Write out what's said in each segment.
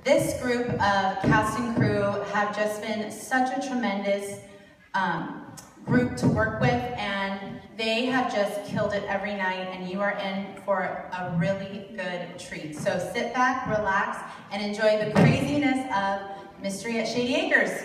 This group of cast and crew have just been such a tremendous group to work with, and they have just killed it every night, and you are in for a really good treat. So sit back, relax, and enjoy the craziness of Mystery at Shady Acres.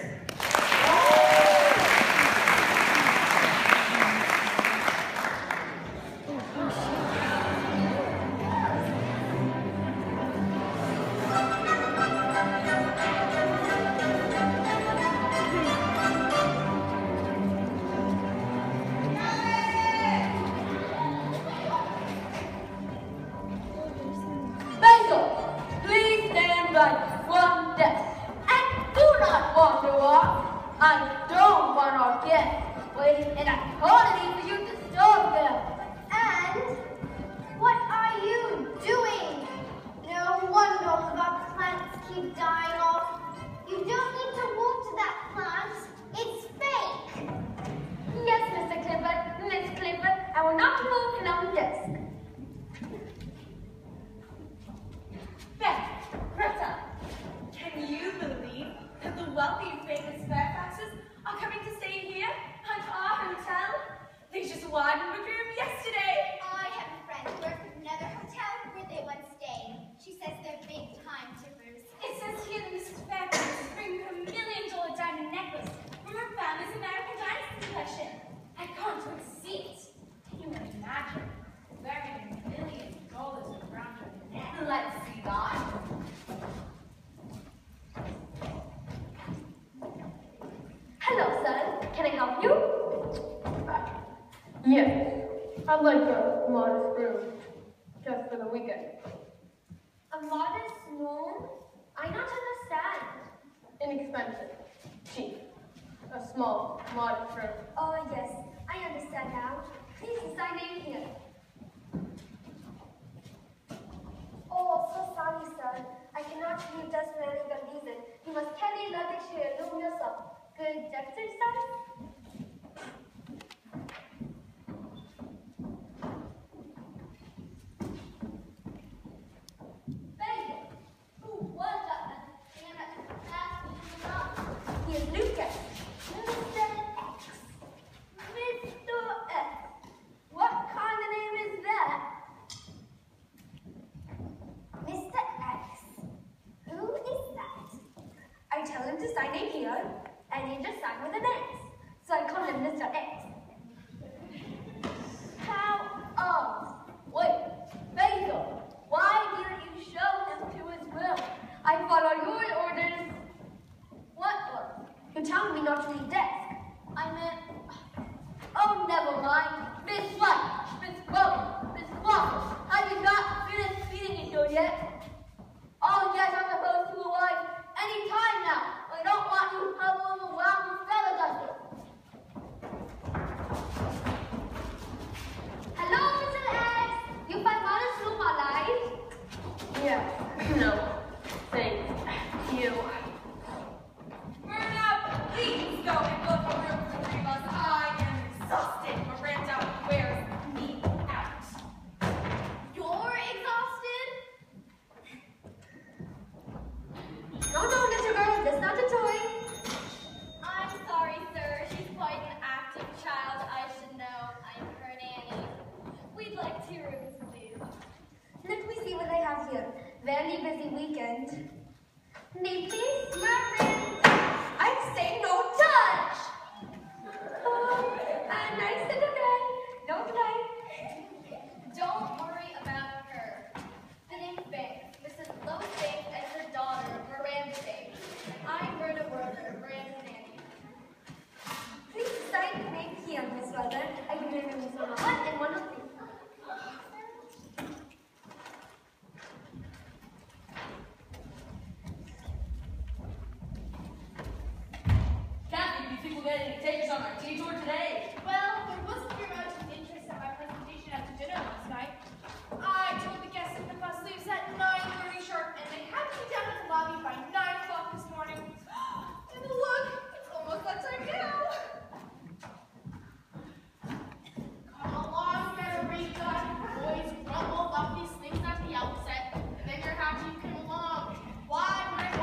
I don't want our guests waiting in a colony for you to disturb them. And what are you doing? No wonder all of our plants keep dying off. You don't need to water that plant. It's fake. Yes, Mr. Clifford, Miss Clifford, I will not move from our desk. Beth, Greta, can you believe that the wealthy and famous Fairfaxes are coming to stay here at our hotel? They just widened the room yesterday. I have a friend who works at another hotel where they once stayed. She says they're big time tippers. It says here that Mrs. Fairfax is bringing her $1 million diamond necklace from her family's American Dynasty collection. I can't wait to see it. Can you imagine wearing $1 million around her neck? Let's see that. Hello, son. Can I help you? Yes, I'd like a modest room, just for the weekend. A modest room? I don't understand. Inexpensive, cheap, a small, modest room. Oh, yes, I understand now. Please sign in here. Oh, so sorry, sir. I cannot leave just for any good reason. You must carry luggage to your room yourself. Good gesture, sir? Here's Lucas. Mr. X. Mr. X. What kind of name is that? Mr. X? Who is that? I tell him to sign in here, and he just signed with an X. So I call him Mr. X. How? Wait, Basil, why didn't you show him to his room? I follow your orders. What orders? You tell me not to leave desk. I meant, oh, never mind. Miss White, Miss Bowman, Miss Waffle, have you not finished feeding it here yet? Oh, yes, I'm supposed to arrive any time now. I don't want you hovering around with feather dusters. Hello, Mr. X. You find modest room alive? Yeah, no, thank you. Myrna, please go and book a room for the three of us. I am exhausted. Miranda wears me out. You're exhausted? No, little girl, that's not a toy. I'm sorry, sir. She's quite an active child. I should know. I'm her nanny. We'd like 2 rooms, please. Let me see what I have here. Very busy weekend. Name, please? Margaret, I say no touch. Oh, a nice little guy. Don't lie. Don't worry about her. The name's Banks. Mrs. Lois Banks and her daughter, Miranda Banks. I'm Berta Werther, Miranda's nanny. Please sign your name here, Miss Werther. I give you rooms 101 and 103. Kathy, do you think we'll get any takers on our tea tour today? Well, there wasn't very much interest at my presentation at the dinner last night. I told the guests that the bus leaves at 9:30 sharp, and they had to be down at the lobby by 9 o'clock this morning. And look, it's almost that time now. Come along, Federica. Boys grumble about these things at the outset, and then you're happy you came along. Why would I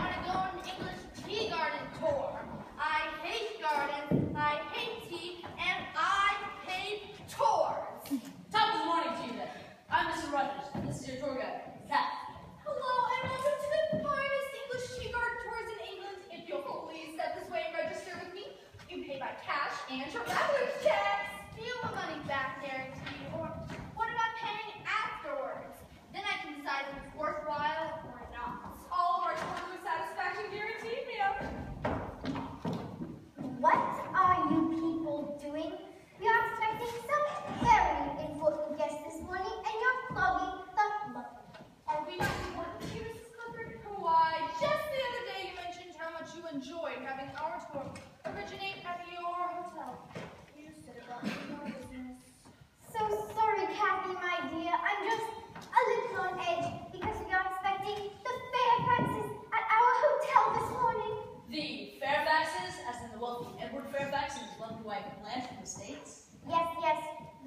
by land from the States? Yes,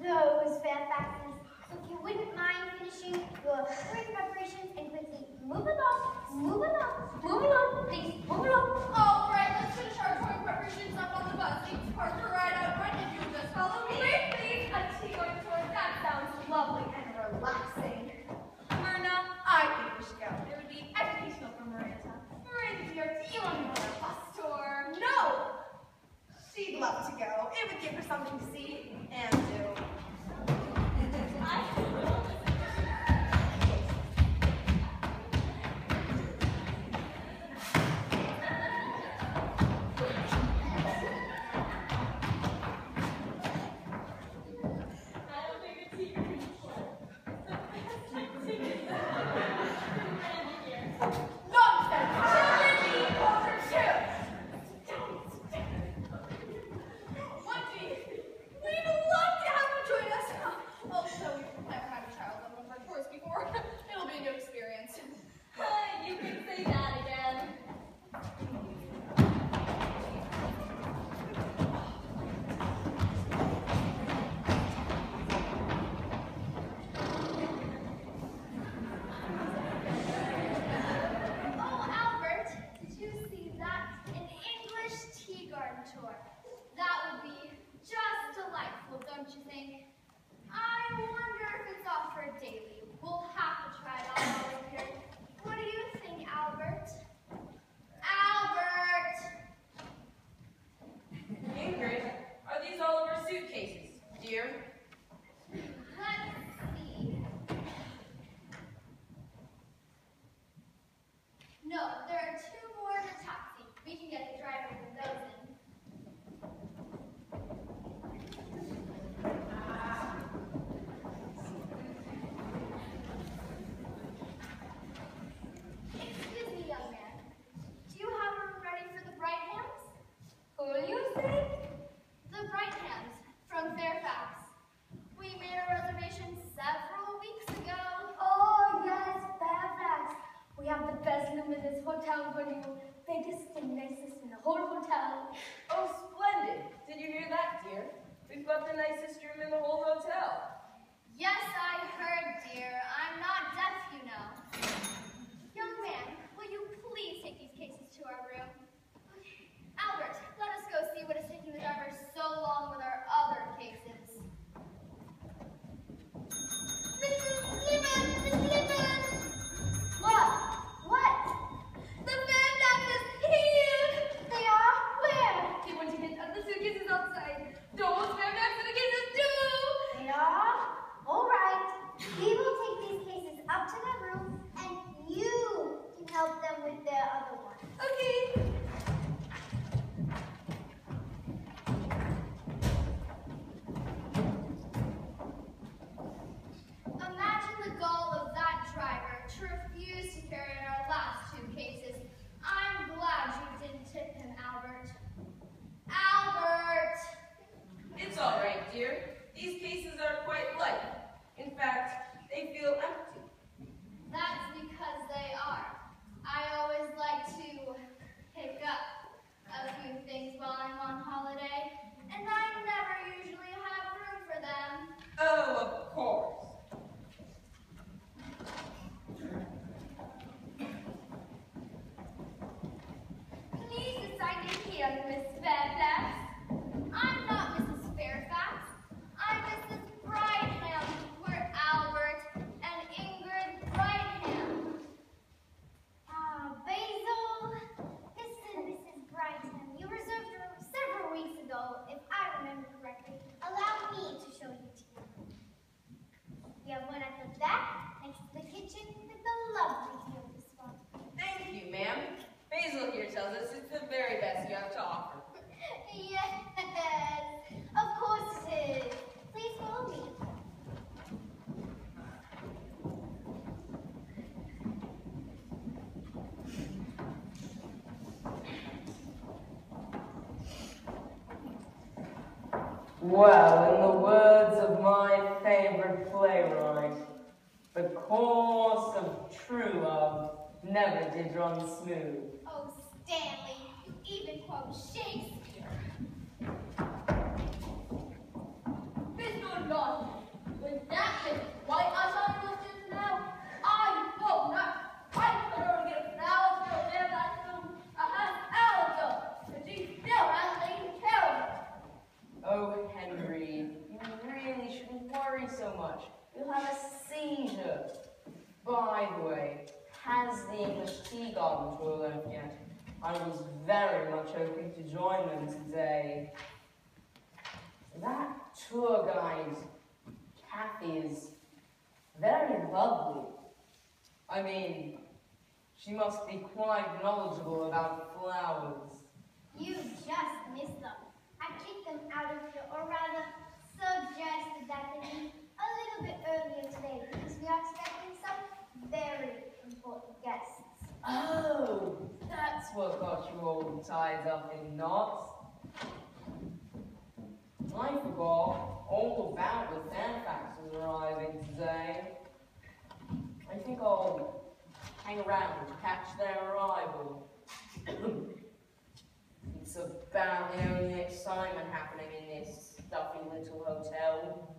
those Fairfaxes. So if you wouldn't mind finishing your touring preparations and quickly move along, please, move along. All right, let's finish our touring preparations up on the bus. You can park the ride out front if you'll just follow me. Wait, please, a tea-going tour. That sounds lovely and relaxing. Myrna, I think we should go. It would be educational for Miranda. Miranda, dear, do you want to go on a bus tour? No! She'd love to go. It would give her something to see and do. You can say that again. Oh, Albert, did you see that? An English tea garden tour. That would be just delightful, don't you think? I wonder if it's offered daily. We'll have to try it out while we're here. What do you think, Albert? Albert! Ingrid, are these all of our suitcases, dear? Let's see. No, there are two more in the taxi. We can get the driver with those in. Excuse me, young man. Do you have a room ready for the Brighthams? Who are you saying? The Brighthams from Fairfax. We made a reservation several weeks ago. Oh, yes, Fairfax. We have the best room in this hotel for you. Biggest and nicest in the whole hotel. Oh, splendid. Did you hear that, dear? We've got the nicest room in the whole hotel. Yes, I heard, dear. I'm not deaf, you know. Young man, will you please take these cases to our room? Albert, let us go see what is taking the driver so long with our other cases. Mrs. Lemon! What? The Fairfaxes here! They are? Where? They want to get the suitcases outside. Those Fairfax and the cases too! They are? All right. We will take these cases up to their room, and you can help them with their other ones. Okay. Imagine the gall of that driver to refuse to carry our last two cases. I'm glad you didn't tip him, Albert. Albert! It's all right, dear. These cases are quite light. In fact, they feel empty. That's because they are. I always like to pick up a few things while I'm on holiday, and I never usually have room for them. Oh, of course. Please decide to hear, Miss Fairfax. I'm not Mrs. Fairfax. I'm Mrs. Brightham. We're Albert and Ingrid Brightham. Basil, this is Mrs. Brightham. You reserved a room several weeks ago, if I remember correctly. Allow me to show you to you. We have one at the back, next to the kitchen, with the lovely view of the swamp. Thank you, ma'am. Basil here tells us it's the very best you have to offer. Yes, of course it is. Please follow me. Well, in the words of my favorite playwright, the course of true love never did run smooth. Oh, Stanley, you even quote Shakespeare. God. With that kid, why as I was just now, I hope not. I could only get flowers for their bathroom a half hour ago, and she still hasn't taken care of it. Oh, Henry, you really shouldn't worry so much. You'll have a seizure. By the way, has the English tea garden tour left yet? I was very much hoping to join them today. That tour guide, Kathy, is very lovely. I mean, she must be quite knowledgeable about flowers. You just missed them. I kicked them out of here, or rather, suggested that they leave a little bit earlier today because we are expecting some very important guests. Oh, that's what got you all tied up in knots. I forgot all about the Fairfaxes arriving today. I think I'll hang around to catch their arrival. It's about the only excitement happening in this stuffy little hotel.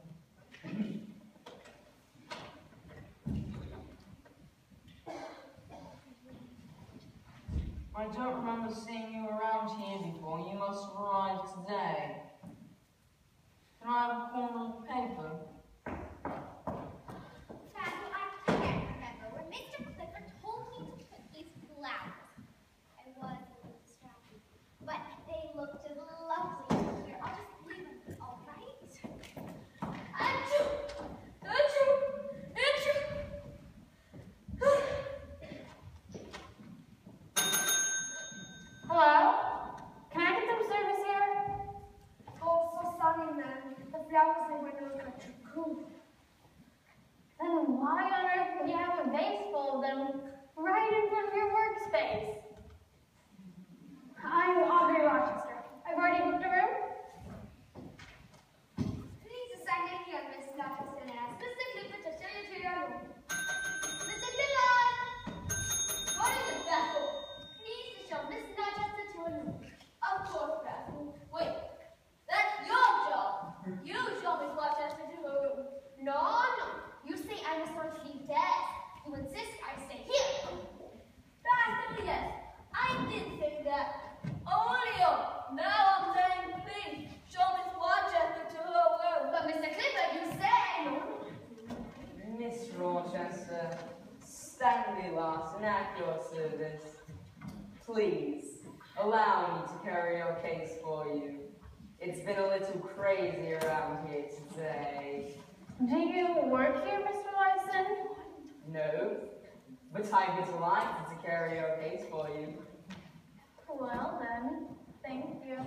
I don't remember seeing you around here before. You must have arrived today. Can I have a corner of the paper? Basil, I can't remember when Mr. Clifford told me to put these flowers. I was a little distracted, but they looked lovely here. I'll just leave them, all right? Achoo! Achoo! Achoo! Hello? Can I get some service here? Oh, so sorry, man. The flowers they went out got too cool. Then why on earth would you have a vase full of them right in front of your workspace? I'm Aubrey Rochester. I've already booked a room. Please assign a here, Miss Rochester, and ask Mr. Clifford to show you to your room. Mr. Dillon! What is it, Basil? Please to show Miss Rochester to her room. Of course, Basil. Wait, that's your job. You show Miss Rochester to her room. No. You say I must not leave desk. You insist I stay here. Basil, yes, I did say that. Olio, now I'm saying please show Miss Rochester to her room. But Mr. Clifford, you say no. Miss Rochester, Stanley Larson at your service. Please, allow me to carry your case for you. It's been a little crazy around here today. Do you work here, Mr. Lyson? No, but I'd be delighted to carry your case for you. Well then, thank you.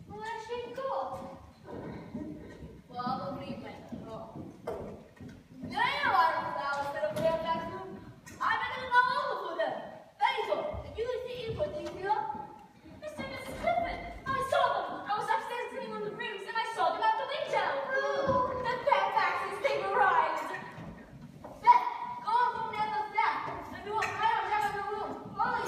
Where'd she go? Probably went home. There you are, flowers that are there back room. I better go over for them. Basil, did you see you put these here? Mr. and Mrs. Clifford, I saw them. I was upstairs cleaning on the rooms and I saw them out the window. The Fairfaxes, they've arrived. Beth, go over and get the flat and do a right on down in the room. Polly,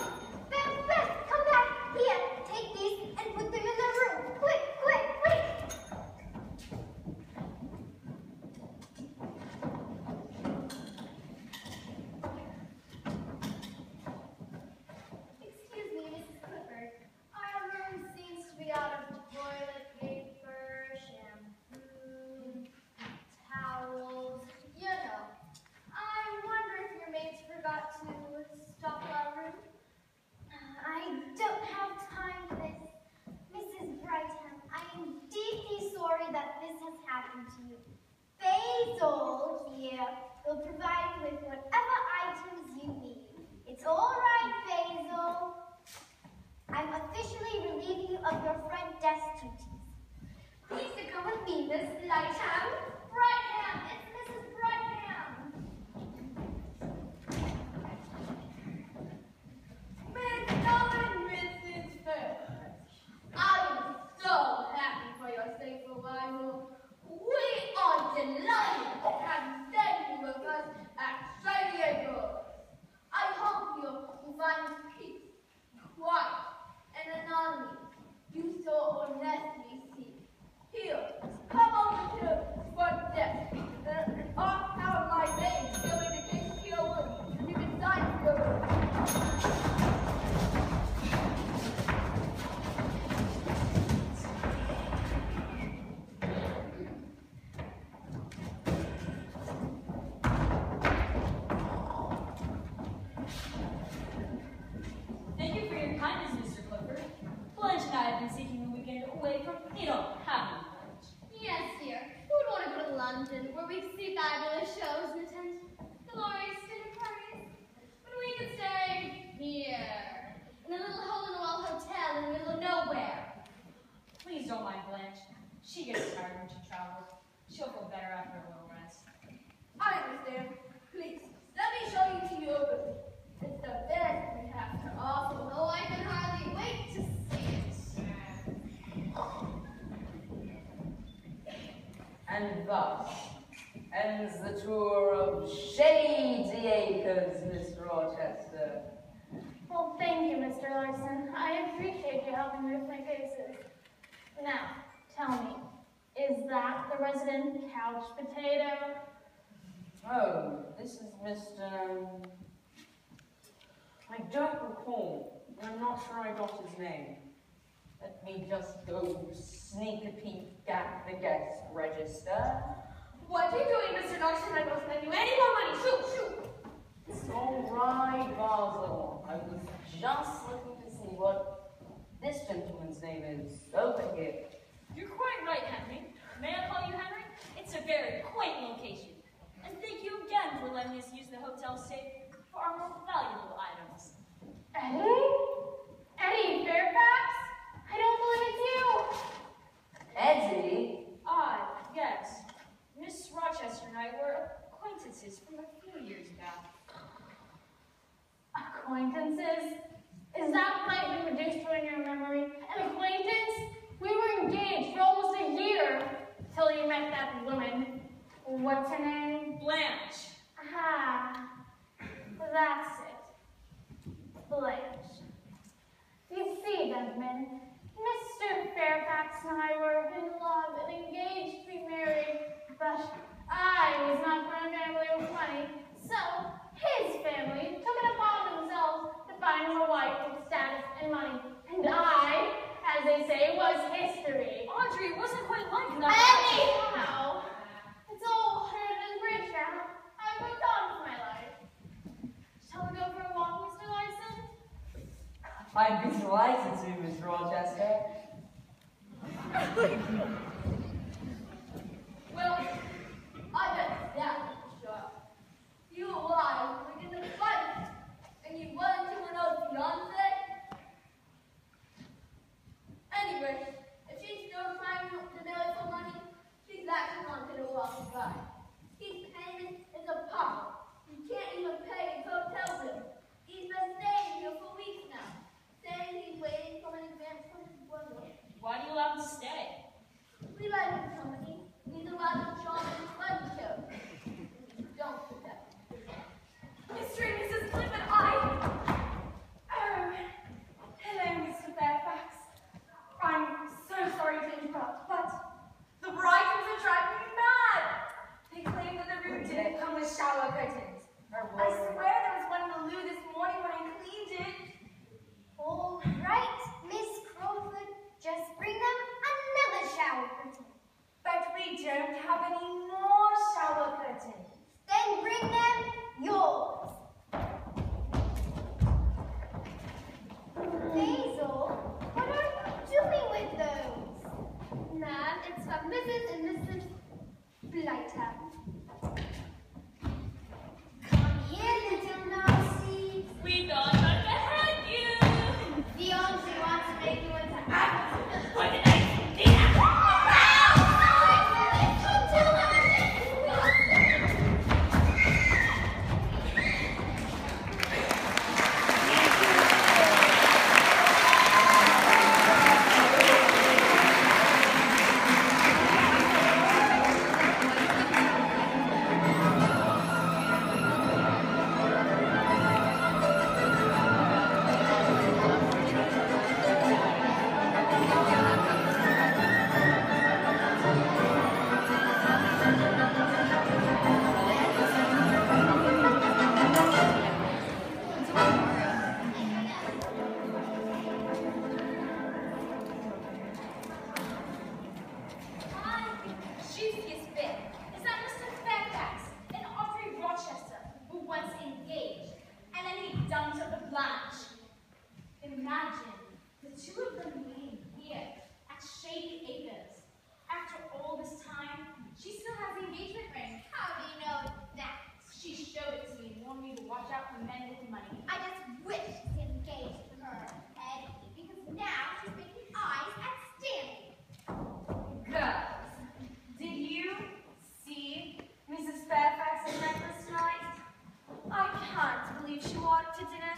thus ends the tour of Shady Acres, Miss Rochester. Well, thank you, Mr. Larson. I appreciate you helping me with my cases. Now, tell me, is that the resident couch potato? Oh, this is Mr. I don't recall. I'm not sure I got his name. Let me just go sneak a peek at the guest register. What are you doing, Mr. Larson? I wasn't lending you any more money. Shoot! It's all right, Basil. I was just looking to see what this gentleman's name is over here. You're quite right, Henry. May I call you Henry? It's a very quaint location. And thank you again for letting us use the hotel safe for our more valuable items. Eddie? Eddie Fairfax? I don't believe it's you. Eddie? Ah, yes. Miss Rochester and I were acquaintances from a few years back. Acquaintances? Is that what might be reduced to in your memory? An acquaintance? We were engaged for almost a year till you met that woman. What's her name? Blanche. Ah, that's it. Blanche. You see, gentlemen, Mr. Fairfax and I were in love and engaged to be married, but I was not from a family with money, so his family took it upon themselves to find him a wife with status and money, and I, as they say, was history. Audrey, it wasn't quite like that. Anyhow, it's all heard and bridge now. I moved on with my life. Shall we go for a walk, Mr. Larson? I'd be delighted to, Miss Rochester. Well, I bet that was sure. You and I were in the fight, and you went into an old fiance. Anyway, if she's still trying to know for money, she's acting on to the wrong guy. His payment is a pop. He can't even pay his hotel bill. He's been staying here for weeks now, saying he's waiting for an advance from his brother. Why do you allow him to stay? We let him company. He's allowed to join his friend show. Don't forget. Mr. and Mrs. Flynn and hello, Mr. Fairfax. I'm so sorry to interrupt, but the Brightons are driving me mad. They claim that the room didn't come with shower curtains. I swear there was one in the loo this morning when I cleaned it. All right, Miss Crawford, just bring them another shower curtain. But we don't have any more shower curtains. Then bring them yours. Basil, what are you doing with those? Ma'am, it's for Mrs. and Mrs. Blighter. Come here, little Narcy. We thought about to hug you. The auntie wants to make you into apples. What did I do? Juiciest bit is that Mr. Fairfax and Audrey Rochester were once engaged, and then he dumped her with Blanche. Imagine the two of them being here at Shady Acres. After all this time, she still has the engagement ring. How do you know that? She showed it to me and warned me to watch out for men with money. I just wish he engaged her, Eddie, because now she's making eyes at Stanley. Girls, did you see Mrs. Fairfax's necklace tonight? I can't believe she wore it to dinner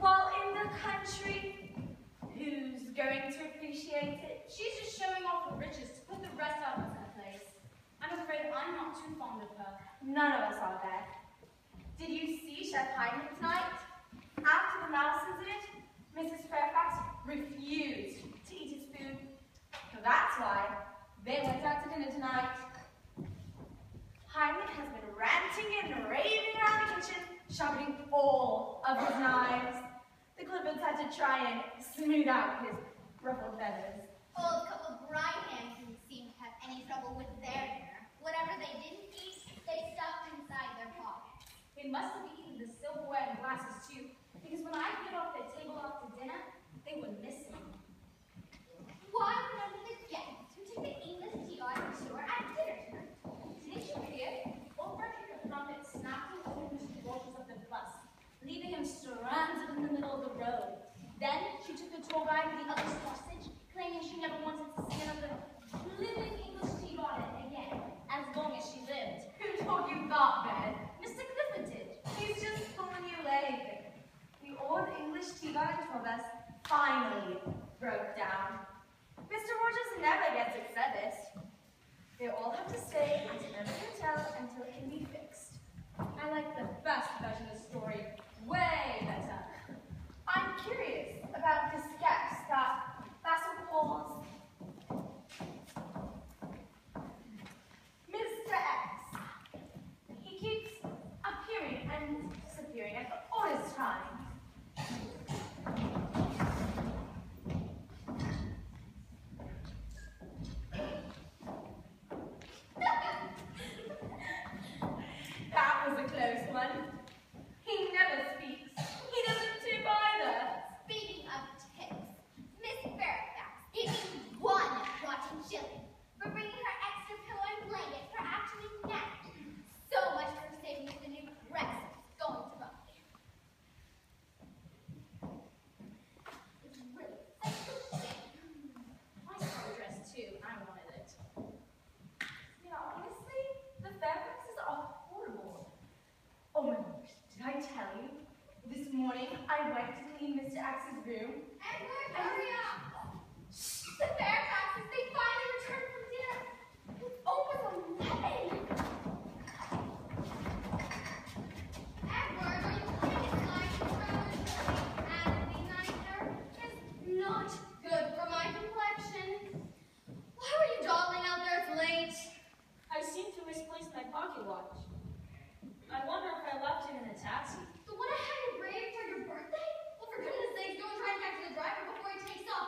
while in the country. Who's going to appreciate it? She's just showing off her riches to put the rest of us in place. I'm afraid I'm not too fond of her. None of us are there. Did you see Chef Heinrich tonight? After the mouse incident, Mrs. Fairfax refused to eat his food. So that's why they went out to dinner tonight. Heinrich has been ranting and raving around the kitchen, sharpening all of his knives. The Cliffords had to try and smooth out his ruffled feathers. Old couple Grindhams didn't seem to have any trouble with their dinner. Whatever they didn't eat, they stuffed inside their pockets. They must have eaten the silverware and glasses too, because when I get off their table after dinner, they were missing. Why none of the guests who took the English tea out of the store at dinner time? Didn't you hear? Over the trumpet snapped the English waters of the bus, leaving him stranded in the middle of the road. Then she took the tour guide with the other sausage, claiming she never wanted to see another living English tea garden again, as long as she lived. Who told you that, Ben? Mr. Clifford did. He's just pulling your leg. The old English tea garden tour bus finally broke down. Mr. Rogers never gets it serviced. They all have to stay at another hotel until it can be fixed. I like the best version of the story way better. I'm curious about this sketch that Basil calls Mr. X. He keeps appearing and disappearing at the oddest times. That was a close one. He never speaks. He doesn't tip either. Speaking of tips, Miss Fairfax gave me one rotten shilling for bringing her extra pillow and blanket for actually napping. So much for saving me the new dress going to buy. It's really such a shame. I saw the dress too. I wanted it. Yeah, honestly, the Fairfaxes are horrible. Oh my gosh, did I tell you? This morning, I went to clean Mr. X's room. Edward, hurry up! Shh, the Fairfaxes, they finally returned from dinner. It's almost 11. Edward, are you kidding? Lying in and being nicer is not good for my complexion. Why were you dawdling out there? It's late. I seem to misplace my pocket watch. I wonder if I left it in a taxi. The one I had engraved for your birthday? Well, for goodness sakes, go and try and catch the driver before he takes off.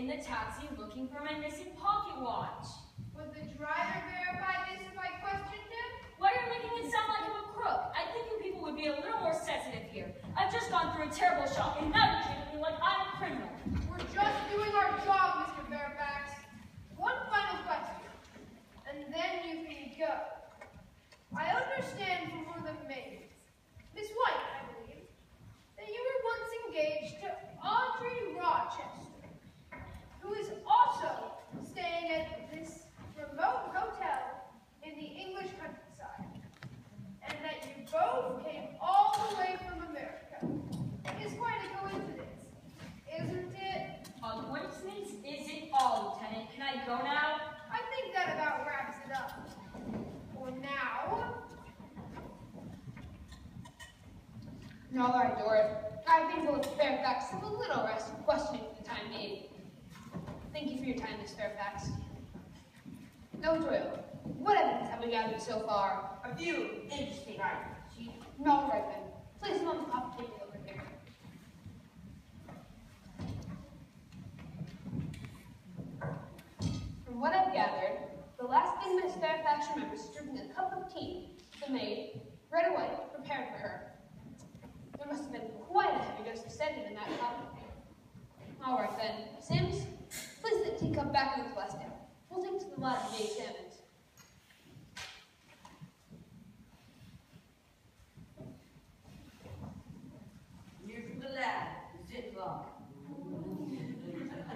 in the taxi looking for my missing pocket watch. Would the driver verify this if I questioned him? Why are you making it sound like I'm a crook? I think you people would be a little more sensitive here. I've just gone through a terrible shock, and now you're treating me like I'm a criminal. We're just doing our job, Mr. Fairfax. One final question, and then you can go. I understand from one of the maids, Miss White, I believe, that you were once engaged to Audrey Rochester, who is also staying at this remote hotel in the English countryside, and that you both came all the way from America. It's quite a coincidence, isn't it? A coincidence isn't all, Lieutenant. Can I go now? I think that about wraps it up. For now. All right, Doris. I think we'll let Fairfax have a little rest of questioning for the time being. Thank you for your time, Miss Fairfax. No, Doyle. What evidence have we gathered so far? A few interesting items, Chief. All right, then. Place them on the top table over here. From what I've gathered, the last thing Miss Fairfax remembers is drinking a cup of tea the maid, right away, prepared for her. There must have been quite a heavy dose of sediment in that cup. All right, then. Sims, place the teacup back in the plastic. We'll take it to the lab to be examined. Here from the lab, the ziplock.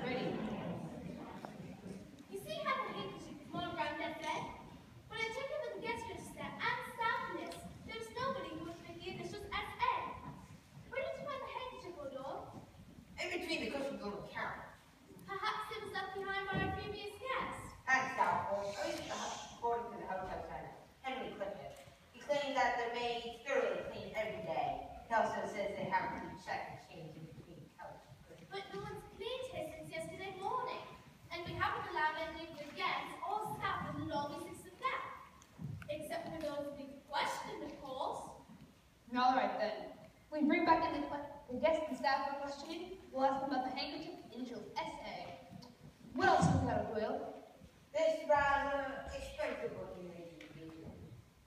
Ready? You see how the handkerchief is more around that bed? When I checked it with the guest register and staff list, there was nobody who was with the initials S.N. Where did you find the handkerchief, Odor? In between the cushions on the counter. Perhaps it was left behind by our previous guest. And doubtful, according to the hotel tenant, Henry Clifford. He claims that their maids thoroughly clean every day. He also says they have to check and change in between couches. But no one's cleaned here since yesterday morning. And we haven't allowed any of the guests or staff in the lobby since the theft. Except for those we questioned, of course. All right, then. We bring back in the guests and staff for questioning. We'll ask them about the handkerchief initials S.A. What else have we got, Doyle? This rather expensive looking lady.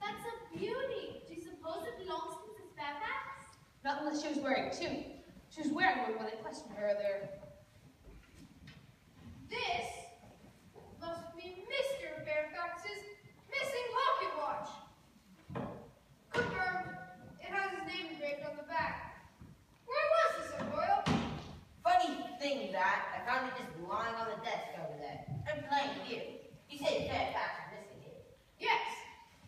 That's a beauty. Do you suppose it belongs to Mrs. Fairfax? Not unless she was wearing two. She was wearing one when I questioned her earlier. This must be Mr. Fairfax's missing pocket watch. Confirmed. It has his name engraved on the back. Where was this, O'Doyle? Funny thing that, I found it just lying on the desk over there. And playing here. He said Fairfax was missing it. Yes.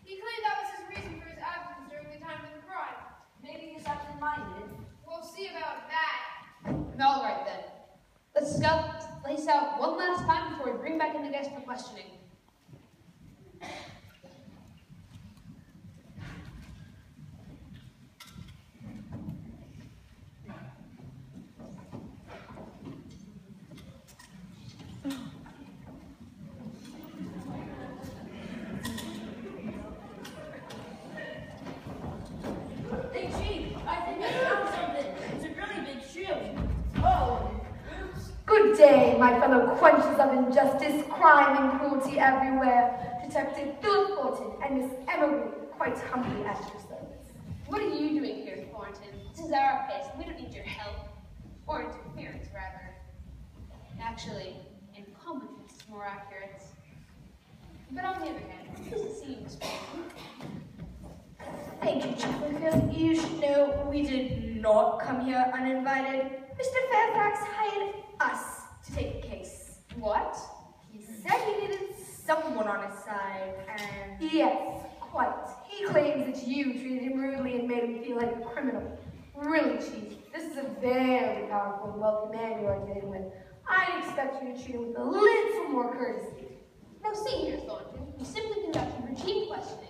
He claimed that was his reason for his absence during the time of the crime. Maybe he's absent-minded. We'll see about that. All right, then. Let's scout the place out one last time before we bring back in the guests for questioning. Hey, Chief, I think I found something. It's a really big shoe. Oh, oops. Good day, my fellow quenchers of injustice, crime, and cruelty everywhere. Detective Philip Fulton and Miss Emily, quite humbly at your service. What are you doing here, Thornton? This is our place. We don't need your help. Or interference, rather. Actually, incompetence is more accurate. But on the other hand, this doesn't seem responsible. Thank you, Chief Winfield. You should know we did not come here uninvited. Mr. Fairfax hired us to take the case. What? He said he needed someone on his side, and yes, quite. He claims that you treated him rudely and made him feel like a criminal. Really, Chief, this is a very powerful and wealthy man you are dealing with. I'd expect you to treat him with a little more courtesy. Now, see here, Thornton. We simply conducted routine questioning.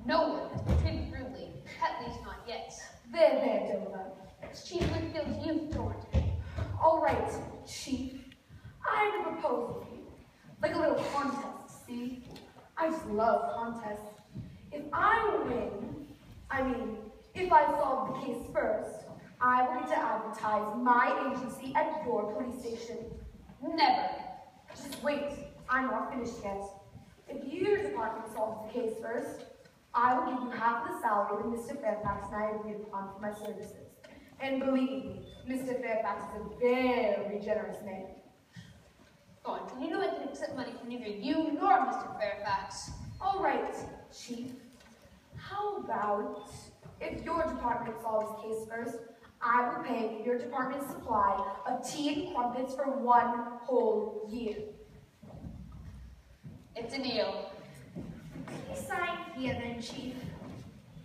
No one has been treated rudely, at least not yet. There, Dola. It's Chief Winfield's youth, Thornton. All right, Chief. I have a proposal for you. Like a little contest, see? I just love contests. If I win, if I solve the case first, I will get to advertise my agency at your police station. Never. Just wait. I'm not finished yet. If your department solves the case first, I will give you half the salary that Mr. Fairfax and I agreed upon for my services. And believe me, Mr. Fairfax is a very generous man. Thornton, you know I can accept money from neither you nor Mr. Fairfax. All right, Chief. How about if your department solves the case first, I will pay for your department's supply of tea and crumpets for 1 whole year. It's a deal. Please sign here then, Chief.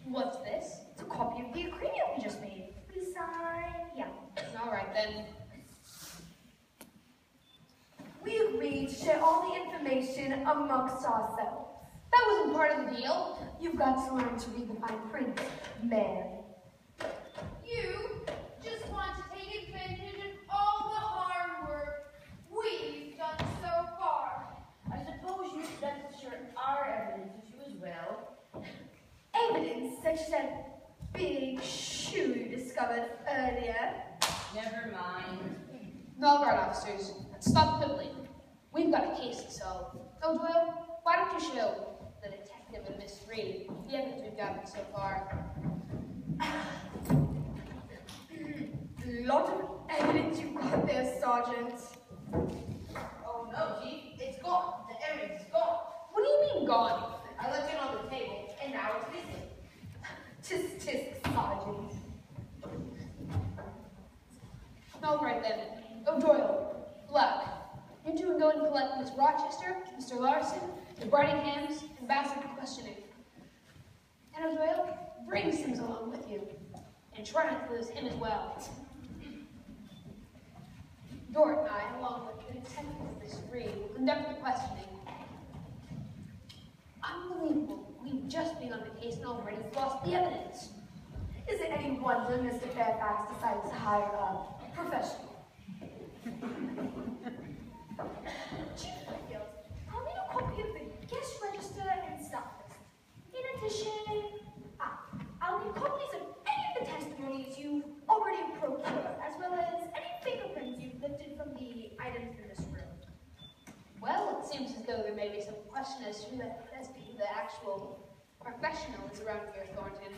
What's this? It's a copy of the agreement we just made. Please sign. Yeah. All right, then. We agreed to share all the information amongst ourselves. That wasn't part of the deal. You've got to learn to read the fine print, man. You just want to take advantage of all the hard work we've done so far. I suppose you expect to share our evidence with you as well. Evidence such as that big shoe you discovered earlier. Never mind. All right, officers. Let's stop quibbling. We've got a case to solve. Oh, Doyle, why don't you show the detective and Miss Reed the evidence we've gathered so far? Lot of evidence you got there, Sergeant. Oh no, Chief. It's gone. The evidence is gone. What do you mean, gone? I left it on the table, and now it's missing. Tisk, tisk, Sergeant. All right, then. O'Doyle, Black, you two go and collect Miss Rochester, Mr. Larson, the Barninghams, and Bassett for questioning. And O'Doyle, bring Sims along with you, and try not to lose him as well. Dort and I, along with the detective Miss Reed, will conduct the questioning. Unbelievable. We've just begun the case and already lost the evidence. Is it any wonder Mr. Fairfax decided to hire a professional? Chief Whitfield, I'll need a copy of the guest register and staff list. In addition, I'll need copies of any of the testimonies you've already procured, as well as any fingerprints you've lifted from the items in this room. Well, it seems as though there may be some question as to who the actual professional is around here, Thornton.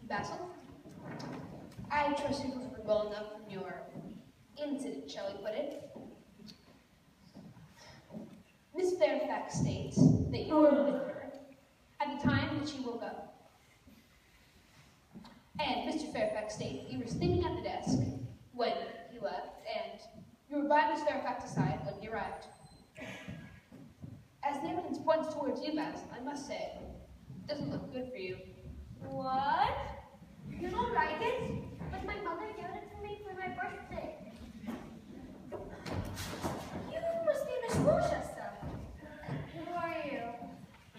Basil, I trust you remember well enough from your incident, shall we put it. Miss Fairfax states that you were with her at the time that she woke up. And Mr. Fairfax states that you were sleeping at the desk when he left, and you were by Miss Fairfax's side when he arrived. As the evidence points towards you, Basil, I must say, it doesn't look good for you. What? You don't like it? But my mother gave it to me for my birthday. You must be Miss Rochester. Who are you?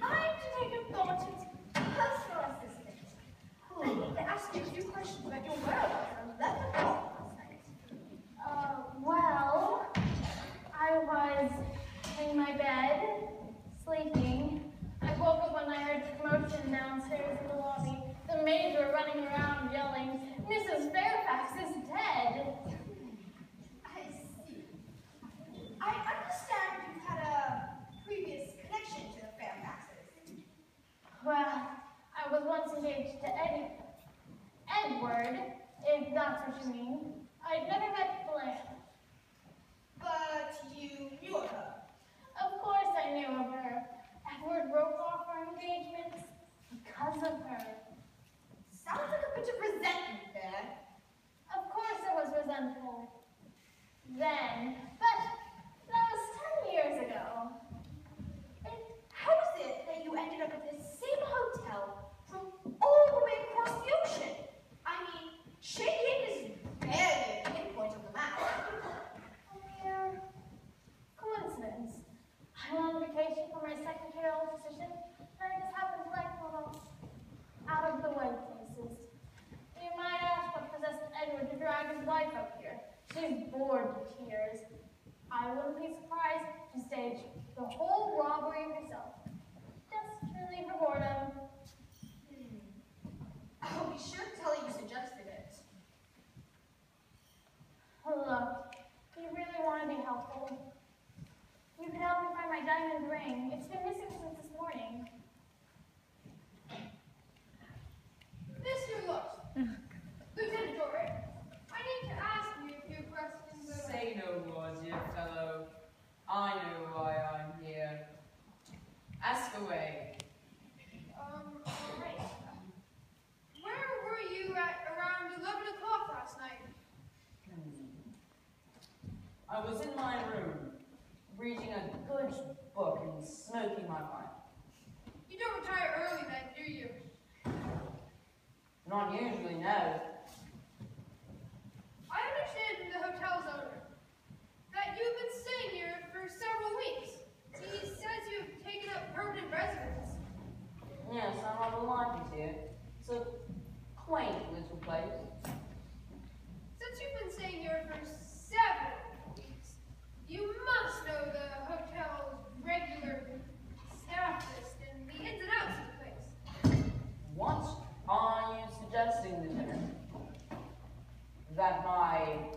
I'm Detective Thornton's personal assistant. I need to ask you a few questions about your whereabouts at 11 o'clock last night. Well, I was in my bed, sleeping. I woke up when I heard commotion downstairs in the lobby. The maids were running around yelling, "Mrs. Fairfax is dead!" I see. I understand you've had a previous connection to the Fairfaxes. Well, I was once engaged to Edward, if that's what you mean. I'd never met Blanche. But you knew of her. Of course I knew of her. Edward broke off our engagement because of her. Sounds like a bit of resentment there. Of course I was resentful. Then, but that was 10 years ago. And how is it that you ended up at the same hotel from all the way across the ocean? I mean, Shady is barely a pinpoint on the map. A mere coincidence. I'm on vacation for my secretarial position, and I just happened to like one of those out-of-the-way places. You might ask what possessed Edward to drag his wife up here. She's bored to tears. I wouldn't be surprised to stage the whole robbery herself. Just purely for boredom. I'll be sure to tell you suggested it. Look, I was in my room, reading a good book and smoking my pipe. You don't retire early then, do you? Not usually, no. I understand from the hotel's owner that you've been staying here for several weeks. He says you've taken up permanent residence. Yes, I'm rather like it here. It's a quaint little place. Since you've been staying here for several weeks, you must know the hotel's regular staff list and the ins and outs of the place. What are you suggesting, Lieutenant? That my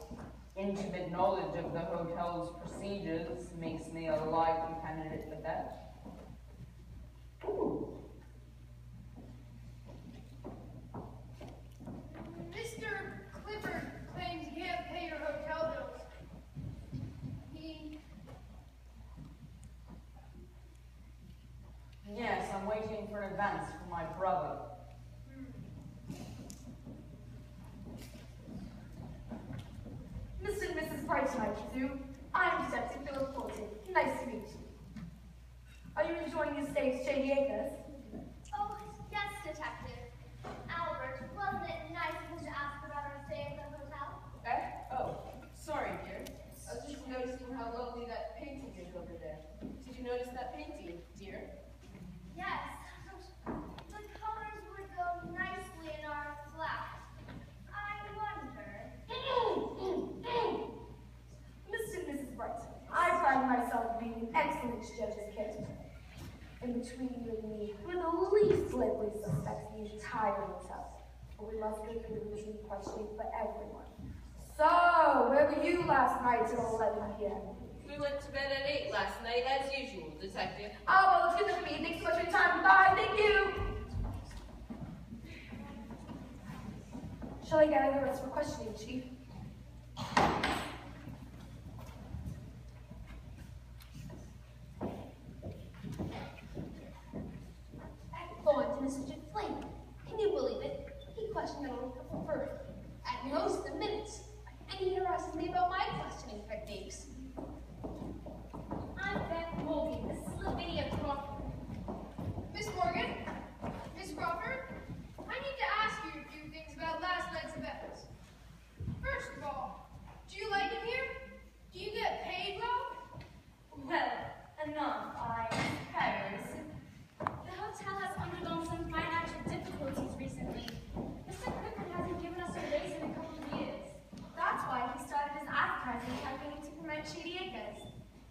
intimate knowledge of the hotel's procedures makes me a likely candidate for that? Ooh. Mr. Clifford claims you can't pay your hotel bills. Yes, I'm waiting for an advance from my brother. Mr. and Mrs. Brighton, I presume. I'm Detective Philip Fulton. Nice to meet you. Are you enjoying your stay at Shady Acres? Oh, yes, Detective. Albert, wasn't it nice of him to ask about our stay at the hotel? Oh, sorry, dear. I was just noticing how lovely that painting is over there. Did you notice that painting, dear? Yes. The colors would go nicely in our flat. I wonder. Mr. and Mrs. Brighton, I find myself being an excellent judge's case. And between you and me, we're the least likely suspects in the entire hotel. But we must go through the routine questioning for everyone. So, where were you last night till 11 p.m.? We went to bed at 8 last night, as usual, Detective. Oh, well, it's good for me. Thanks so much for your time. Bye. Thank you. Shall I gather the rest for questioning, Chief? Thornton is such a flame. Can you believe it? He questioned me for at most a minute. And he harassed me about my questioning techniques. I'm Beth Morgan. This is Lavinia Crawford. Miss Morgan? Miss Crawford? I need to ask you a few things about last night's events. First of all, do you like it here? Do you get paid well? Well, enough, I suppose. The hotel has undergone some financial difficulties recently. Mr. Clifford hasn't given us a raise in a couple of years. That's why he started his advertising campaign to promote Shady Acres.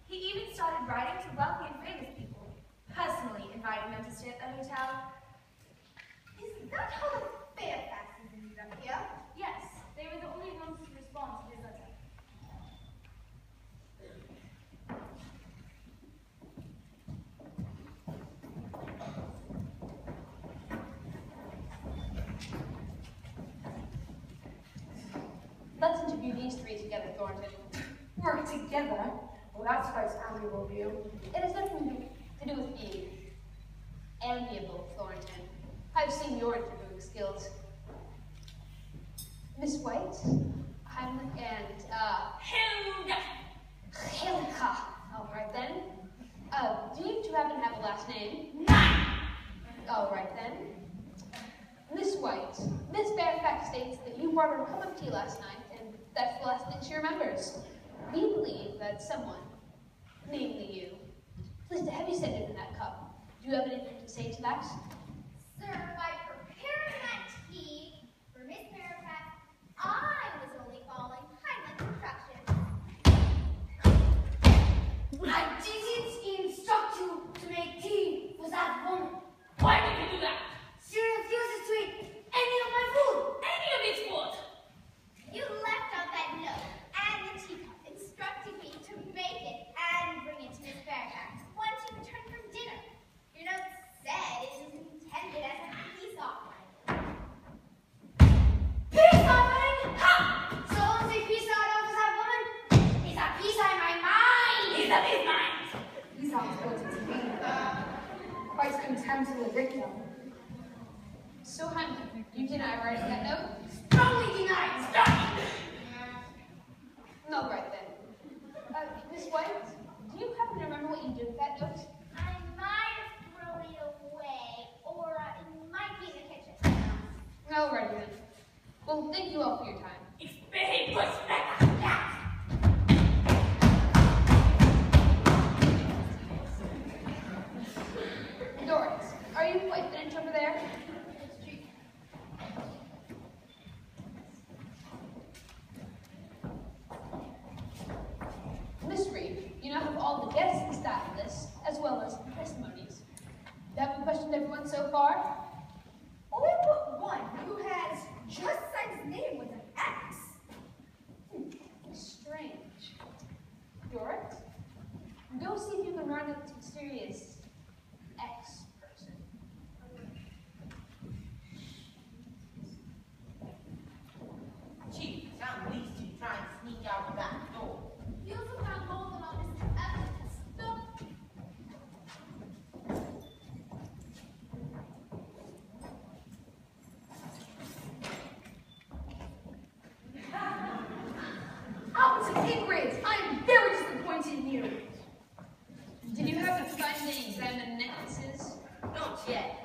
He even started writing to wealthy and famous people, personally inviting them to stay at the hotel. Is that how the Fairfaxes ended up here? Yes, they were the only ones to respond to his letter. Let's interview these three together, Thornton. Work together? Well, that's quite amiable of you. It has nothing to do with being amiable, Thornton. I've seen your interviewing skills. Miss White, Heimlich, and, Hilka. All right, then. Do you two happen to have a last name? All right, then. Miss White, Miss Fairfax states that you brought her a cup of tea last night, and that's the last thing she remembers. We believe that someone, namely you, placed a heavy sediment in that cup. Do you have anything to say to that? Sir, by preparing that tea for Miss Fairfax, I was only following Heimlich's instructions. I didn't instruct you to make tea for that woman. Why did you do that? She refuses to eat any of my food. Any of its what? You left out that note and the teacup instructing me to make it and bring it to Miss Fairfax once you return from dinner. Your note said it was intended as a peace offering. Peace offering? Ha! So only peace out of that woman is a peace on my mind. He's of his mind. He sounds guilty to me. Quite contempt of the victim. So, Heimlich, you deny writing that note? Strongly denied. Strongly. All right, then. Well, thank you all for your time. Doris, are you quite finished over there? Miss Reed, you now have all the guests and staff lists, as well as the testimonies. Have you questioned everyone so far? Only but one who has just signed his name with an X. Strange. Doris, go see if you can learn that mysterious X person. Chief, found these two trying to sneak out the back door. You also found more than all this evidence. Albert and Ingrid, I am very disappointed in you. Did you happen to find the examined necklaces? Not yet.